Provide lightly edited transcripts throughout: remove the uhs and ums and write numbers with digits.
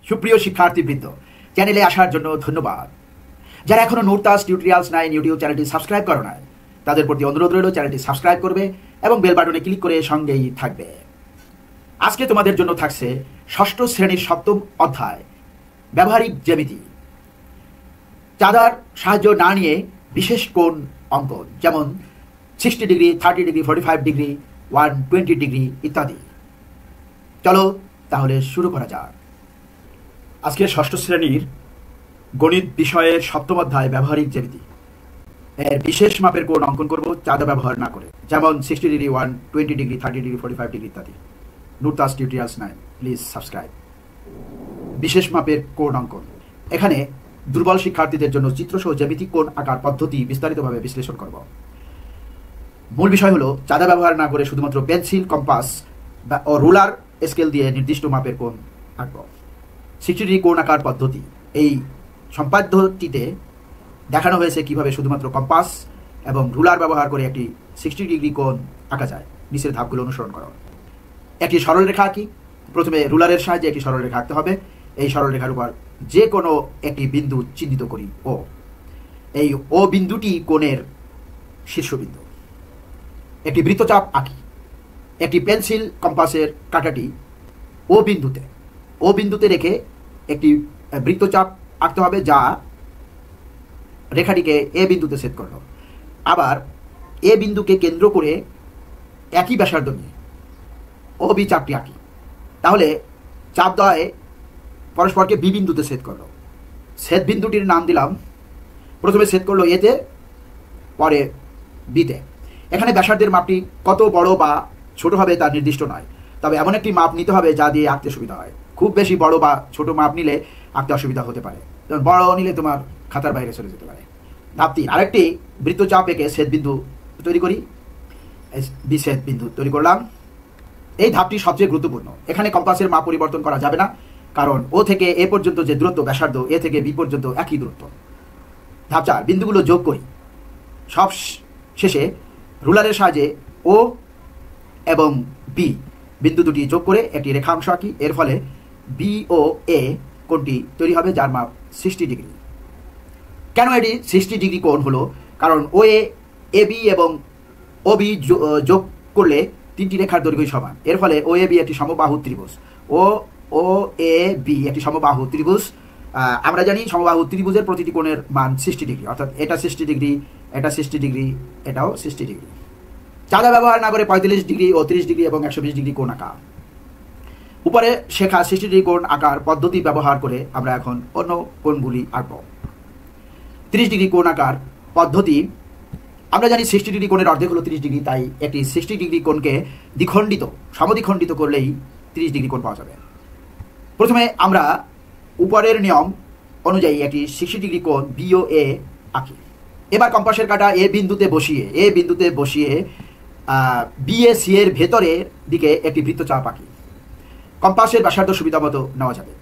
সুপ্রিয় শিক্ষার্থীবৃন্দ, চ্যানেলে আসার জন্য ধন্যবাদ। যারা এখনো নুরতাজ টিউটোরিয়ালস 9 ইউটিউব চ্যানেলটি সাবস্ক্রাইব করো নাই, তাদের প্রতি অনুরোধ রইল চ্যানেলটি সাবস্ক্রাইব করবে এবং বেল বাটনে ক্লিক করে সঙ্গেই থাকবে। আজকে তোমাদের জন্য থাকছে ষষ্ঠ শ্রেণীর সপ্তম অধ্যায় ব্যবহারিক জ্যামিতি। চাঁদার সাহায্য না নিয়ে বিশেষ কোণ অঙ্কন, যেমন 60 ডিগ্রি, 30 ডিগ্রি, 45 ডিগ্রি, 120 ডিগ্রি ইত্যাদি। চলো তাহলে শুরু করা যাক। আজকে ষষ্ঠ শ্রেণীর গণিত বিষয়ের সপ্তম অধ্যায় ব্যবহারিক জ্যামিতি এর বিশেষ মাপের কোণ অঙ্কন করব চাঁদা ব্যবহার না করে, যেমন 60 ডিগ্রি, 120 ডিগ্রি, 30 ডিগ্রি, 45 ডিগ্রি ইত্যাদি। Nurtaj tutorials 9, please subscribe. বিশেষ মাপের কোণ অঙ্কন, এখানে দুর্বল শিক্ষার্থীদের জন্য চিত্রসহ জ্যামিতিক কোণ আঁকার পদ্ধতি বিস্তারিতভাবে বিশ্লেষণ করব। মূল বিষয় হলো চাঁদা ব্যবহার না করে শুধুমাত্র পেন্সিল, কম্পাস ও রুলার স্কেল দিয়ে নির্দিষ্ট মাপের কোণ আঁকব। 60 ডিগ্রি কোণ আঁকার পদ্ধতি, এই সম্পাদ্যটিতে দেখানো হয়েছে কিভাবে শুধুমাত্র কম্পাস এবং রুলার ব্যবহার করে একটি 60 ডিগ্রি কোণ আঁকা যায়। নিচের ধাপগুলো অনুসরণ করো। একটি সরলরেখা আঁকি। প্রথমে রুলারের সাহায্যে একটি সরলরেখা আঁকতে হবে। এই সরলরেখার উপর যে কোনো একটি বিন্দু চিহ্নিত করি, ও এই ও বিন্দুটি কোণের শীর্ষবিন্দু। একটি বৃত্তচাপ আঁকি। একটি পেন্সিল কম্পাসের কাঁটাটি ও বিন্দুতে রেখে একটি বৃত্তচাপ আঁকতে হবে, যা রেখাটিকে এ বিন্দুতে সেট করলো। আবার এ বিন্দুকে কেন্দ্র করে একই ব্যাসার্ধ নিয়ে ও বি চাপটি আঁকি। তাহলে চাপ দ্বয় পরস্পরকে বি বিন্দুতে সেট করলো। সেট বিন্দুটির নাম দিলাম, প্রথমে সেট করলো এতে, পরে বিতে। এখানে ব্যাসার্ধের মাপটি কত বড় বা ছোট হবে তা নির্দিষ্ট নয়, তবে এমন একটি মাপ নিতে হবে যা দিয়ে আঁকতে সুবিধা হয়। খুব বেশি বড় বা ছোট মাপ নিলে আঁকতে অসুবিধা হতে পারে, যেমন বড় নিলে তোমার খাতার বাইরে চলে যেতে পারে। ধাপ 3, আরেকটি বৃত্তচাপ এঁকে সেট বিন্দু তৈরি করি। বি সেট বিন্দু তৈরি করলাম। এই ধাপটি সবচেয়ে গুরুত্বপূর্ণ। এখানে কম্পাসের মাপ পরিবর্তন করা যাবে না, কারণ ও থেকে এ পর্যন্ত যে দূরত্ব ব্যাসার্ধ, এ থেকে বি পর্যন্ত একই দূরত্ব। ধাপ 4, বিন্দুগুলো যোগ করি। সব শেষে রুলারের সাহায্যে ও এবং বি বিন্দু দুটি যোগ করে একটি রেখাংশ আঁকি। এর ফলে বি ও এ কোণটি তৈরি হবে, যার মাপ 60 ডিগ্রি। কেন এটি 60 ডিগ্রি কোণ হলো? কারণ ও এ বি এবং ও বি যোগ করলে তিনটি রেখার দৈর্ঘ্য সমান। এর ফলে ও এ বি একটি সমবাহু ত্রিভুজ। ও এ বি একটি সমবাহু ত্রিভুজ। আমরা জানি সমবাহু ত্রিভুজের প্রতিটি কোণের মান 60 ডিগ্রি, অর্থাৎ এটা 60 ডিগ্রি, এটা 60 ডিগ্রি, এটাও 60 ডিগ্রি। চাঁদা ব্যবহার না করে 45 ডিগ্রি ও 30 ডিগ্রি এবং 120 ডিগ্রি কোণ আঁকা। উপরে শেখা 60 ডিগ্রি কোণ আঁকার পদ্ধতি ব্যবহার করে আমরা এখন অন্য কোণগুলি আঁকব। 30 ডিগ্রি কোণ আঁকার পদ্ধতি, আমরা জানি 60 ডিগ্রি কোণের অর্ধেক হলো 30 ডিগ্রি, তাই একটি 60 ডিগ্রি কোণকে সমদ্বিখণ্ডিত করলেই 30 ডিগ্রি কোণ পাওয়া যাবে। প্রথমে আমরা উপরের নিয়ম অনুযায়ী একটি 60 ডিগ্রি কোণ বি ও এ আঁকি। এবার কম্পাসের কাঁটা এ বিন্দুতে বসিয়ে বি এ সি এর ভেতরের দিকে একটি বৃত্তচাপ আঁকি। কম্পাসের ব্যাসার্ধ সুবিধা মতো নেওয়া যাবে।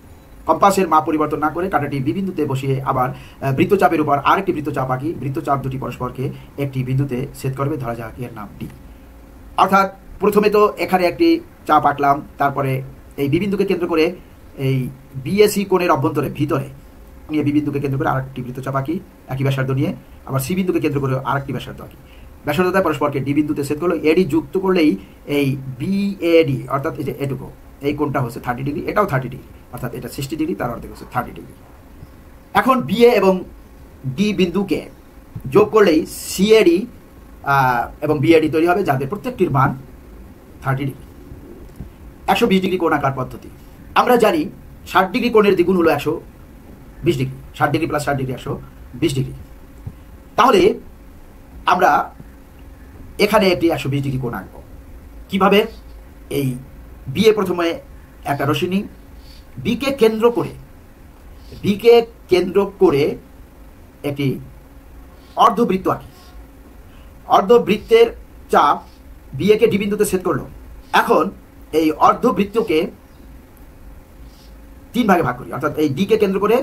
কম্পাসের মাপ পরিবর্তন না করে কাঁটাটি বি বিন্দুতে বসিয়ে আবার বৃত্তচাপের উপর আরেকটি বৃত্তচাপ আঁকি। বৃত্তচাপ দুটি পরস্পরকে একটি বিন্দুতে সেট করবে, ধরা যাক এর নাম ডি। অর্থাৎ প্রথমে তো এখানে একটি চাপ আঁকলাম, তারপরে এই বি বিন্দুকে কেন্দ্র করে এই বিএসি কোণের অভ্যন্তরে ভিতরে নিয়ে বি বিন্দুকে কেন্দ্র করে আরেকটি বৃত্তচাপ আঁকি একই ব্যাসার্ধ নিয়ে। আবার সি বিন্দুকে কেন্দ্র করে আরেকটি ব্যাসার্ধ আঁকি। ব্যাসার্ধতায় পরস্পরকে ডি বিন্দুতে সেট করলো। এডি যুক্ত করলেই এই বিএডি, অর্থাৎ এই যে এটুকু, এই কোণটা হচ্ছে 30 ডিগ্রি, এটাও 30 ডিগ্রি, অর্থাৎ এটা 60 ডিগ্রি, তার অর্ধেক হচ্ছে 30 ডিগ্রি। এখন বিএ এবং ডি বিন্দুকে যোগ করলেই সিএডি এবং বিএডি তৈরি হবে, যাদের প্রত্যেকটির মান 30 ডিগ্রি। 120 ডিগ্রি কোণ আঁকার পদ্ধতি, আমরা জানি 60 ডিগ্রি কোণের দ্বিগুণ হলো 120 degree. 60 degree plus 60 degree 120 degree. তাহলে আমরা এখানে একটি 120 ডিগ্রি কোণ আঁকবো। কিভাবে? এই বিএ প্রথমে একটা রশ্মি নিই, বিকে কেন্দ্র করে একটি অর্ধবৃত্ত আঁকি। অর্ধবৃত্তের চাপ বিএ কে ডি বিন্দুতে সেট করলো। এখন এই অর্ধবৃত্তকে 3 ভাগে ভাগ করি, অর্থাৎ এই ডি কে কেন্দ্র করে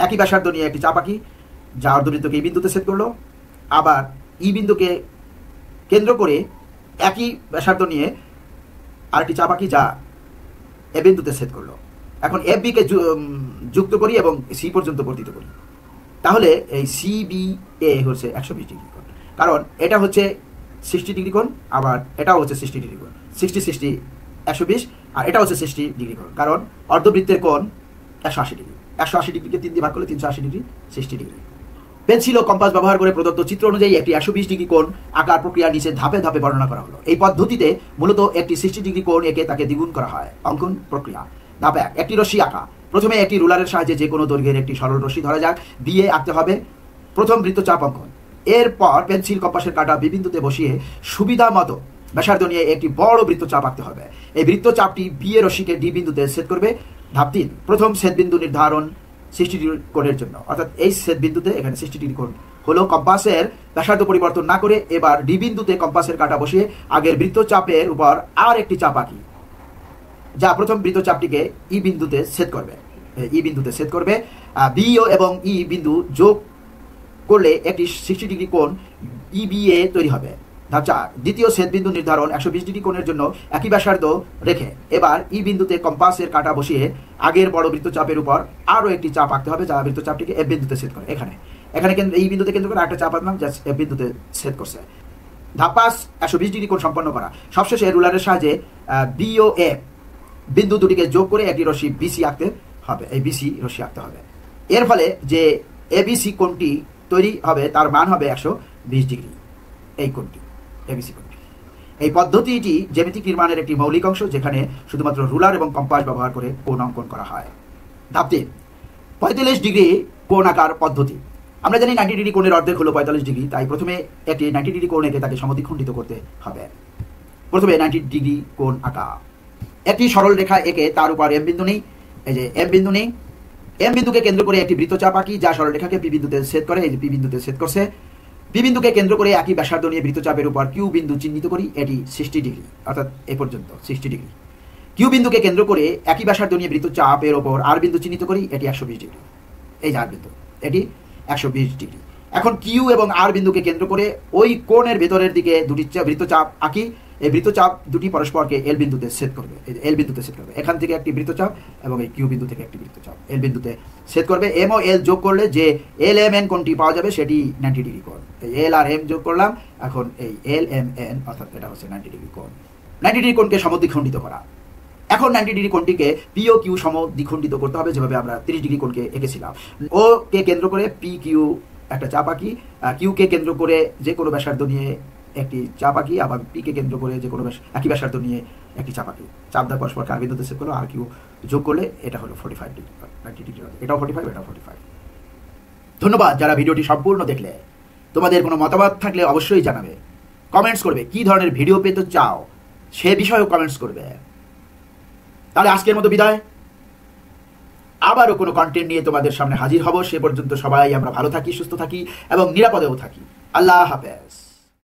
একই ব্যাসার্ধ নিয়ে একটি চাপ আঁকি, যা অর্ধবৃত্তকে এই বিন্দুতে সেট করলো। আবার ই বিন্দুকে কেন্দ্র করে একই ব্যাসার্ধ নিয়ে আরেকটি চাপ আঁকি, যা এ বিন্দুতে সেট করলো। এখন এফ বিকে যুক্ত করি এবং সি পর্যন্ত বর্ধিত করি, তাহলে এই CBA হচ্ছে 120 ডিগ্রি কোণ, কারণ এটা হচ্ছে 60 ডিগ্রি কোণ, আবার এটাও হচ্ছে 60 ডিগ্রি কোণ, 60 60 120, আর এটা হচ্ছে 60 ডিগ্রি কোণ, কারণ অর্ধবৃত্তের কোণ 180 ডিগ্রি। 180 ডিগ্রিকে 3 দিয়ে ভাগ করলে 380 ডিগ্রি, 60 ডিগ্রি। পেন্সিল ও কম্পাস ব্যবহার করে প্রদত্ত চিত্র অনুযায়ী একটি 120 ডিগ্রি কোণ আকার প্রক্রিয়া নিচে ধাপে ধাপে বর্ণনা করা হলো। এই পদ্ধতিতে মূলত একটি 60 ডিগ্রি কোণ এঁকে তাকে দ্বিগুণ করা হয়। অঙ্কন প্রক্রিয়া। ধাপ 1, একটি রশ্মি আঁকা। প্রথমে একটি রুলারের সাহায্যে যে কোনো দৈর্ঘ্যের একটি সরল রশ্মি ধরা যাক দিয়ে আঁকতে হবে। প্রথম বৃত্তচাপ অঙ্কন। এরপর পেন্সিল কম্পাসের কাঁটা বিবিন্দুতে বসিয়ে সুবিধা মতো ব্যাসার্ধ নিয়ে একটি বড় বৃত্তচাপ আঁকতে হবে। এই বৃত্তচাপটি বি এ রশ্মিকে ডি বিন্দুতে ছেদ করবে। ধাপ 3, প্রথম ছেদ বিন্দু নির্ধারণ 60 ডিগ্রি কোণের জন্য, অর্থাৎ এই ছেদ বিন্দুতে এখানে 60 ডিগ্রি কোণ হলো। কম্পাসের ব্যাসার্ধ পরিবর্তন না করে এবার ডি বিন্দুতে কম্পাসের কাঁটা বসিয়ে আগের বৃত্তচাপের উপর আর একটি চাপ আঁকি, যা প্রথম বৃত্তচাপটিকে ই বিন্দুতে ছেদ করবে। বি এবং ই বিন্দু যোগ করলে একটি 60 ডিগ্রি কোণ EBA তৈরি হবে। ধাপ 4, দ্বিতীয় ছেদ বিন্দু নির্ধারণ 120 ডিগ্রি কোণের জন্য একই ব্যাসার্ধ রেখে এবার ই বিন্দুতে কম্পাসের কাঁটা বসিয়ে আগের বড় বৃত্তচাপের উপর আরও একটি চাপ আঁকতে হবে, যা বৃত্তচাপটিকে এফ বিন্দুতে ছেদ করে। এখানে এই বিন্দুতে কেন্দ্র করে একটা চাপ আঁকলাম, যা এফ বিন্দুতে ছেদ করছে। ধাপ 5, 120 ডিগ্রি কোণ সম্পন্ন করা। সবশেষে রুলারের সাহায্যে বি ও এ বিন্দু দুটিকে যোগ করে একটি রশ্মি BC আঁকতে হবে। এই BC রশ্মি আঁকতে হবে। এর ফলে যে ABC কোণটি তৈরি হবে তার মান হবে 120 ডিগ্রি। এই কোণটি ABC কোণটি। এই পদ্ধতিটি জ্যামিতিক নির্মাণের একটি মৌলিক অংশ, যেখানে শুধুমাত্র রুলার এবং কম্পাস ব্যবহার করে কোণ অঙ্কন করা হয়। ধাপ 3, 45 ডিগ্রি কোণ আঁকার পদ্ধতি। আমরা জানি 90 ডিগ্রি কোণের অর্ধেক হলো 45 ডিগ্রি, তাই প্রথমে একটি 90 ডিগ্রি কোণ এঁকে তাকে সমদ্বিখণ্ডিত করতে হবে। প্রথমে 90 ডিগ্রি কোণ আঁকা। একটি সরল রেখা এঁকে তার উপর এম বিন্দু নেই। এই যে এম বিন্দু নেই, এম বিন্দুকে কেন্দ্র করে একটি বৃত্তচাপ আঁকি, যা সরল রেখাকে পি বিন্দুতে ছেদ করে। এই যে পি বিন্দুতে ছেদ করছে। পি বিন্দুকে কেন্দ্র করে একই ব্যাসার্ধ নিয়ে বৃত্তচাপের উপর কিউ বিন্দু চিহ্নিত করি। এটি 60 ডিগ্রি, অর্থাৎ এ পর্যন্ত 60 ডিগ্রি। কিউ বিন্দুকে কেন্দ্র করে একই ব্যাসার্ধ নিয়ে বৃত্তচাপের ওপর আর বিন্দু চিহ্নিত করি। এটি 120 ডিগ্রি। এই যে আর বিন্দু, এটি 120 ডিগ্রি। এখন কিউ এবং আর বিন্দুকে কেন্দ্র করে ওই কোণের ভেতরের দিকে দুটি বৃত্তচাপ আঁকি। এই বৃত্তচাপ দুটি পরস্পরকে এল বিন্দুতে ছেদ করবে। এল বিন্দুতে ছেদ করবে। এখান থেকে একটি বৃত্তচাপ এবং এই কিউ বিন্দু থেকে একটি বৃত্তচাপ এল বিন্দুতে ছেদ করবে। এম ও এল যোগ করলে যে LMN কোণটি পাওয়া যাবে সেটি 90 ডিগ্রি কোণ। এই এল আর এম যোগ করলাম, এখন এই LMN অর্থাৎ এটা হচ্ছে 90 ডিগ্রি কোণ। 90 ডিগ্রি কোণকে সমদ্বিখণ্ডিত করা। এখন 90 ডিগ্রি কোণটিকে পি ও কিউ সমদ্বিখণ্ডিত করতে হবে, যেভাবে আমরা 30 ডিগ্রি কোণকে এঁকেছিলাম। ও কে কেন্দ্র করে পি কিউ একটা চাপ আঁকি। কিউ কে কেন্দ্র করে যে কোনো ব্যাসার্ধ নিয়ে একটি চাপ আঁকি, আবার পি কে কেন্দ্র করে যে কোনো একই ব্যাসার্ধ নিয়ে একটি চাপ আঁকি। চাপ দেওয়ার পরস্পর আর বিন্দুতে ছেদ করলো, আর কিউ যোগ করলে এটা হলো 45 ডিগ্রি, 90 ডিগ্রি। এটাও 45, এটাও 45। ধন্যবাদ যারা ভিডিওটি সম্পূর্ণ দেখলে। তোমাদের কোনো মতামত থাকলে অবশ্যই জানাবে, কমেন্টস করবে। কি ধরনের ভিডিও পেতে চাও সে বিষয়েও কমেন্টস করবে। তাহলে আজকের মতো বিদায়। আবারও কোনো কন্টেন্ট নিয়ে তোমাদের সামনে হাজির হব। সে পর্যন্ত সবাই আমরা ভালো থাকি, সুস্থ থাকি এবং নিরাপদেও থাকি। আল্লাহ হাফেজ।